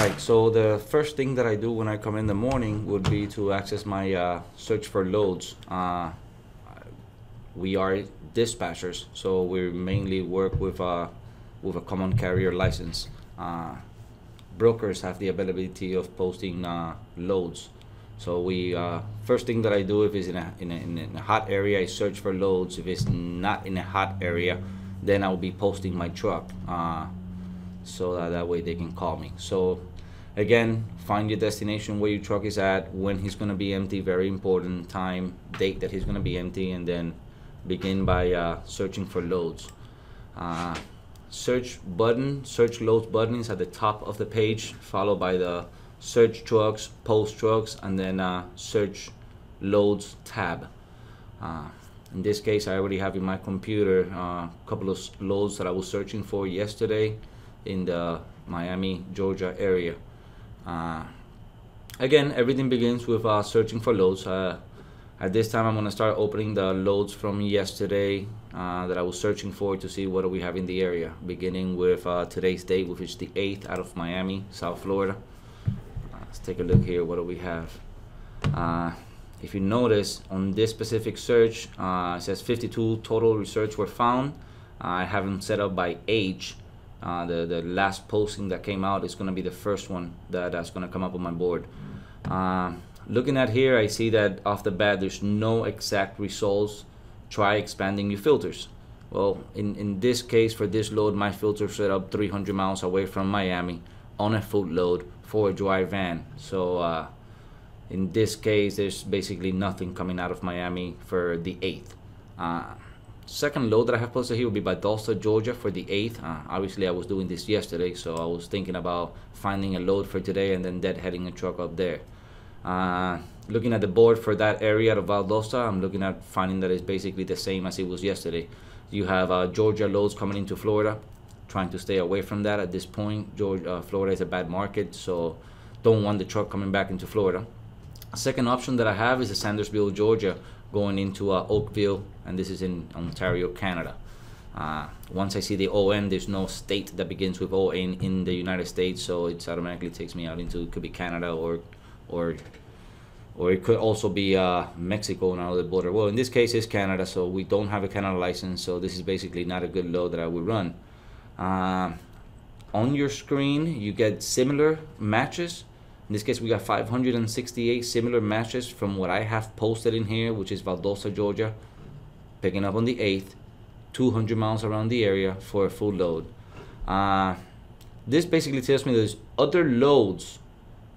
Alright, so the first thing that I do when I come in the morning would be to access my search for loads. We are dispatchers, so we mainly work with a common carrier license. Brokers have the ability of posting loads. So we first thing that I do, if it's in a hot area, I search for loads. If it's not in a hot area, then I'll be posting my truck, so that way they can call me. So again, find your destination, where your truck is at, when he's going to be empty, very important, time, date that he's going to be empty, and then begin by searching for loads. Search loads button is at the top of the page, followed by the search trucks, post trucks, and then search loads tab. In this case, I already have in my computer a couple of loads that I was searching for yesterday in the Miami, Georgia area. Again, everything begins with searching for loads. At this time, I'm going to start opening the loads from yesterday that I was searching for, to see what do we have in the area, beginning with today's date, which is the 8th, out of Miami, South Florida. Let's take a look here. What do we have? If you notice, on this specific search, it says 52 total research were found. I have them set up by age. The last posting that came out is going to be the first one that's going to come up on my board. Looking at here, I see that off the bat there's no exact results. Try expanding your filters. Well, in this case, for this load, my filter set up 300 miles away from Miami on a foot load for a dry van. So in this case, there's basically nothing coming out of Miami for the 8th. Second load that I have posted here will be by Valdosta, Georgia, for the 8th. Obviously, I was doing this yesterday, so I was thinking about finding a load for today and then deadheading a truck up there. Looking at the board for that area of Valdosta, I'm looking at finding that it's basically the same as it was yesterday. You have Georgia loads coming into Florida, trying to stay away from that at this point. Florida is a bad market, so don't want the truck coming back into Florida. Second option that I have is the Sandersville, Georgia, going into Oakville, and this is in Ontario, Canada. Once I see the ON, there's no state that begins with ON in the United States, so it automatically takes me out into, it could be Canada or it could also be Mexico and out of the border. Well, in this case, it's Canada, so we don't have a Canada license, so this is basically not a good load that I would run. On your screen, you get similar matches. In this case, we got 568 similar matches from what I have posted in here, which is Valdosta, Georgia, picking up on the 8th, 200 miles around the area for a full load. This basically tells me there's other loads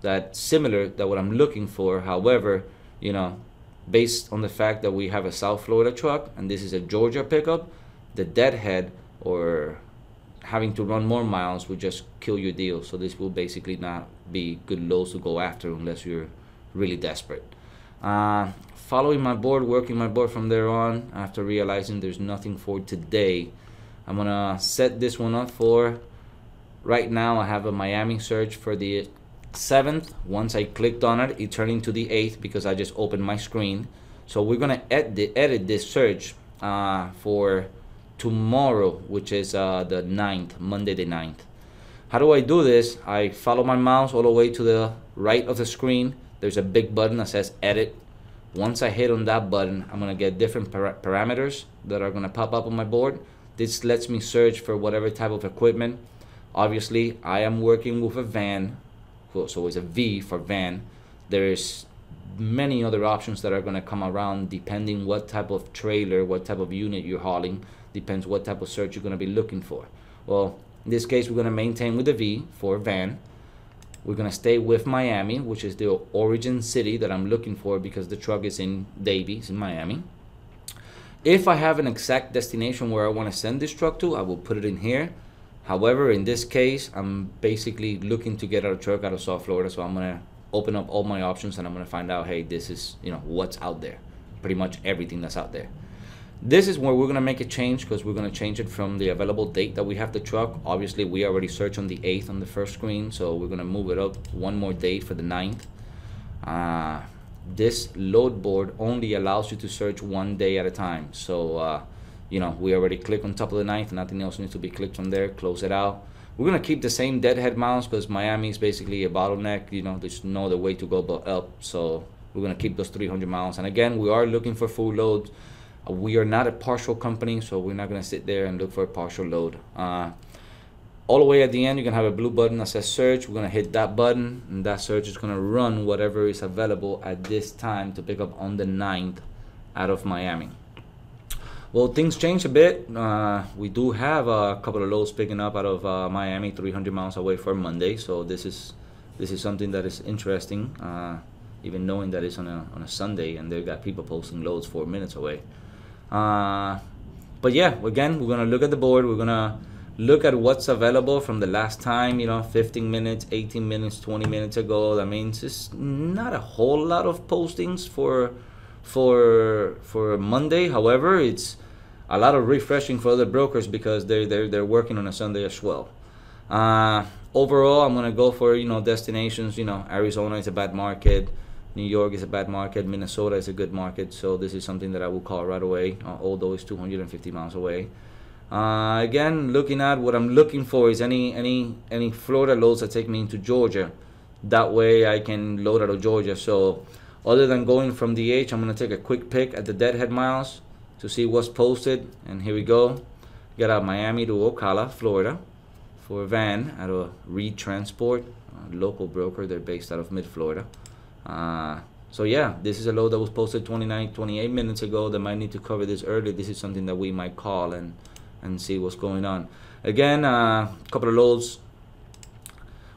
that similar that what I'm looking for. However, you know, based on the fact that we have a South Florida truck and this is a Georgia pickup, the deadhead or having to run more miles would just kill your deal. So this will basically not be good loads to go after unless you're really desperate. Following my board, working my board from there on, after realizing there's nothing for today, I'm gonna set this one up for, right now I have a Miami search for the 7th. Once I clicked on it, it turned into the 8th because I just opened my screen. So we're gonna edit this search for tomorrow, which is the 9th, Monday the 9th. How do I do this? I follow my mouse all the way to the right of the screen. There's a big button that says edit. Once I hit on that button, I'm gonna get different parameters that are gonna pop up on my board. This lets me search for whatever type of equipment. Obviously, I am working with a van, so it's a V for van. There's many other options that are going to come around depending what type of trailer, what type of unit you're hauling, depends what type of search you're going to be looking for. Well, in this case, we're going to maintain with the V for van. We're going to stay with Miami, which is the origin city that I'm looking for because the truck is in Davie, it's in Miami. If I have an exact destination where I want to send this truck to, I will put it in here. However, in this case, I'm basically looking to get our truck out of South Florida, so I'm gonna open up all my options and I'm gonna find out, hey, this is, you know, what's out there, pretty much everything that's out there. This is where we're gonna make a change because we're gonna change it from the available date that we have the truck. Obviously, we already searched on the 8th on the first screen, so we're gonna move it up one more date for the 9th. This load board only allows you to search one day at a time, so you know, we already click on top of the 9th, nothing else needs to be clicked from there. Close it out. We're gonna keep the same deadhead miles because Miami is basically a bottleneck. You know, there's no other way to go but up. So we're gonna keep those 300 miles. And again, we are looking for full loads. We are not a partial company, so we're not gonna sit there and look for a partial load. All the way at the end, you're gonna have a blue button that says search. We're gonna hit that button, and that search is gonna run whatever is available at this time to pick up on the 9th out of Miami. Well, things changed a bit. We do have a couple of loads picking up out of Miami, 300 miles away for Monday. So this is something that is interesting, even knowing that it's on a Sunday and they've got people posting loads 4 minutes away. But yeah, again, we're gonna look at the board. We're gonna look at what's available from the last time. 15 minutes, 18 minutes, 20 minutes ago. That means it's not a whole lot of postings for Monday. However, it's a lot of refreshing for other brokers because they're working on a Sunday as well. Overall, I'm gonna go for destinations. Arizona is a bad market, New York is a bad market, Minnesota is a good market. So this is something that I will call right away, although it's 250 miles away. Again, looking at what I'm looking for is any Florida loads that take me into Georgia. That way I can load out of Georgia. So other than going from DH, I'm gonna take a quick pick at the deadhead miles to see what's posted. And here we go. Got out Miami to Ocala, Florida for a van out of Reed Transport, a local broker. They're based out of mid-Florida. So yeah, this is a load that was posted 28 minutes ago that might need to cover this early. This is something that we might call and see what's going on. Again, a couple of loads.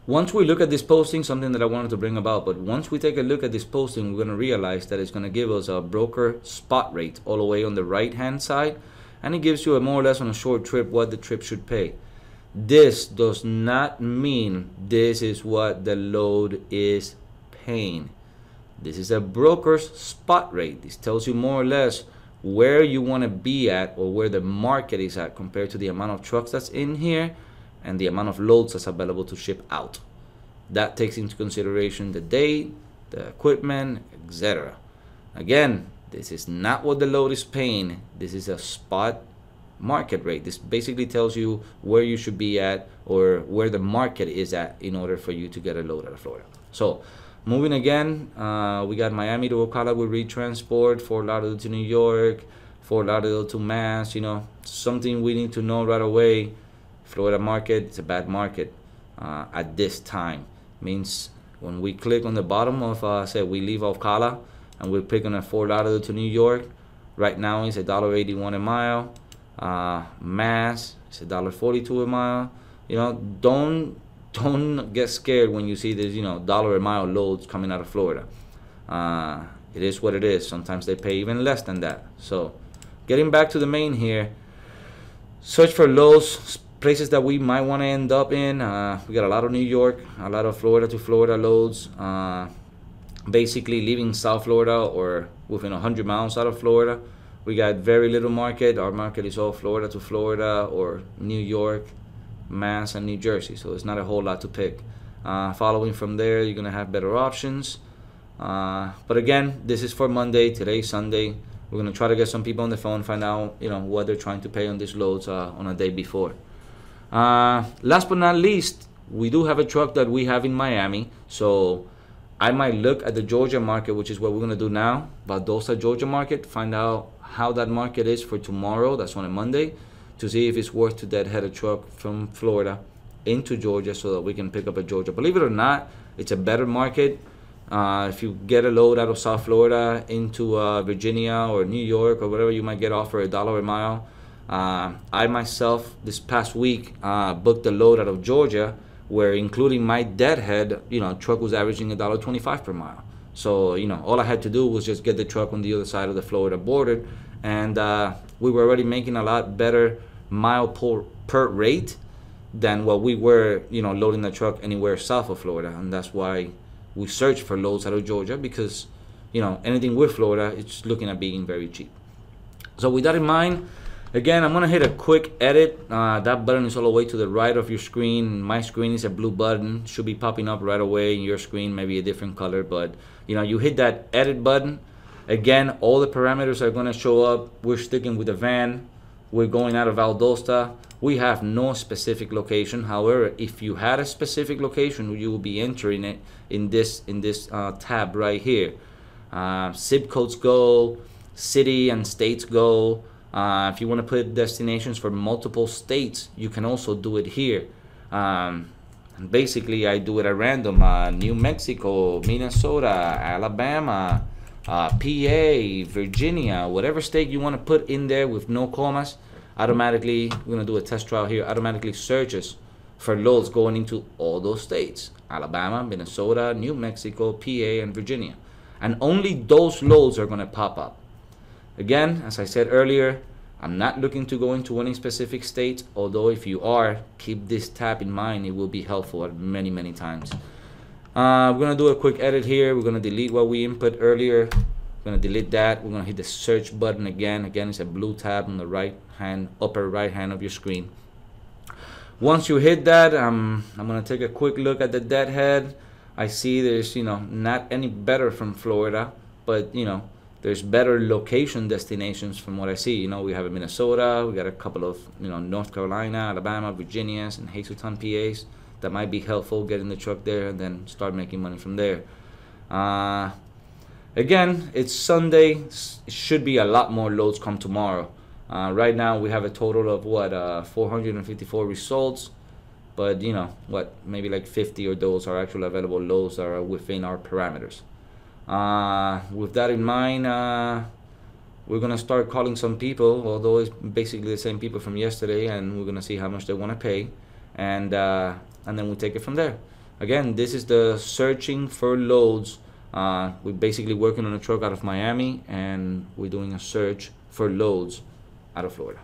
Once we look at this posting, something that I wanted to bring about, but once we take a look at this posting, we're going to realize that it's going to give us a broker spot rate all the way on the right hand side, and it gives you a more or less on a short trip what the trip should pay. This does not mean this is what the load is paying. This is a broker's spot rate. This tells you more or less where you want to be at or where the market is at compared to the amount of trucks that's in here and the amount of loads that's available to ship out. That takes into consideration the date, the equipment, etc. Again, this is not what the load is paying. This is a spot market rate. This basically tells you where you should be at or where the market is at in order for you to get a load out of Florida. So moving again, we got Miami to Ocala with Reed Transport, Fort Lauderdale to New York, Fort Lauderdale to Mass. Something we need to know right away. Florida market, it's a bad market at this time. Means when we click on the bottom of, say we leave Ocala and we're picking a Fort Lauderdale to New York, right now it's $1.81 a mile. Mass, it's $1.42 a mile. Don't get scared when you see this, dollar a mile loads coming out of Florida. It is what it is. Sometimes they pay even less than that. So getting back to the main here, search for loads, places that we might want to end up in. We got a lot of New York, a lot of Florida to Florida loads. Basically leaving South Florida or within 100 miles out of Florida. We got very little market. Our market is all Florida to Florida or New York, Mass, and New Jersey. So it's not a whole lot to pick. Following from there, you're going to have better options. But again, this is for Monday. Today's Sunday. We're going to try to get some people on the phone, find out what they're trying to pay on these loads on a day before. Last but not least, we do have a truck that we have in Miami. So I might look at the Georgia market, which is what we're going to do now. Valdosta, Georgia market. Find out how that market is for tomorrow. That's on a Monday. To see if it's worth to deadhead a truck from Florida into Georgia so that we can pick up a Georgia. Believe it or not, it's a better market. If you get a load out of South Florida into Virginia or New York or whatever, you might get off for $1 a mile. I myself this past week booked a load out of Georgia where, including my deadhead, truck was averaging $1.25 per mile. So all I had to do was just get the truck on the other side of the Florida border, and we were already making a lot better mile per rate than what we were loading the truck anywhere south of Florida. And that's why we search for loads out of Georgia, because anything with Florida, it's looking at being very cheap. So with that in mind, again, I'm gonna hit a quick edit. That button is all the way to the right of your screen. My screen is a blue button, should be popping up right away in your screen, maybe a different color, but you hit that edit button. Again, all the parameters are gonna show up. We're sticking with the van. We're going out of Valdosta. We have no specific location. However, if you had a specific location, you will be entering it in this tab right here. Zip codes go, city and states go. If you want to put destinations for multiple states, you can also do it here. And basically, I do it at random. New Mexico, Minnesota, Alabama, PA, Virginia, whatever state you want to put in there with no commas, automatically, we're going to do a test trial here, automatically searches for loads going into all those states: Alabama, Minnesota, New Mexico, PA, and Virginia. And only those loads are going to pop up. Again, as I said earlier, I'm not looking to go into any specific state, although if you are, keep this tab in mind. It will be helpful at many, many times. We're going to do a quick edit here. We're going to delete what we input earlier. We're going to delete that. We're going to hit the search button again. Again, it's a blue tab on the right hand, upper right hand of your screen. Once you hit that, I'm going to take a quick look at the deadhead. I see there's, not any better from Florida, but, there's better location destinations from what I see. We have a Minnesota, we got a couple of, North Carolina, Alabama, Virginias, and Hazleton, PAs. That might be helpful, getting the truck there and then start making money from there. Again, it's Sunday. It should be a lot more loads come tomorrow. Right now we have a total of 454 results, but maybe like 50 of those are actual available loads that are within our parameters. With that in mind, we're gonna start calling some people, although it's basically the same people from yesterday, and we're gonna see how much they want to pay, and then we take it from there. Again, this is the searching for loads. We're basically working on a truck out of Miami, and we're doing a search for loads out of Florida.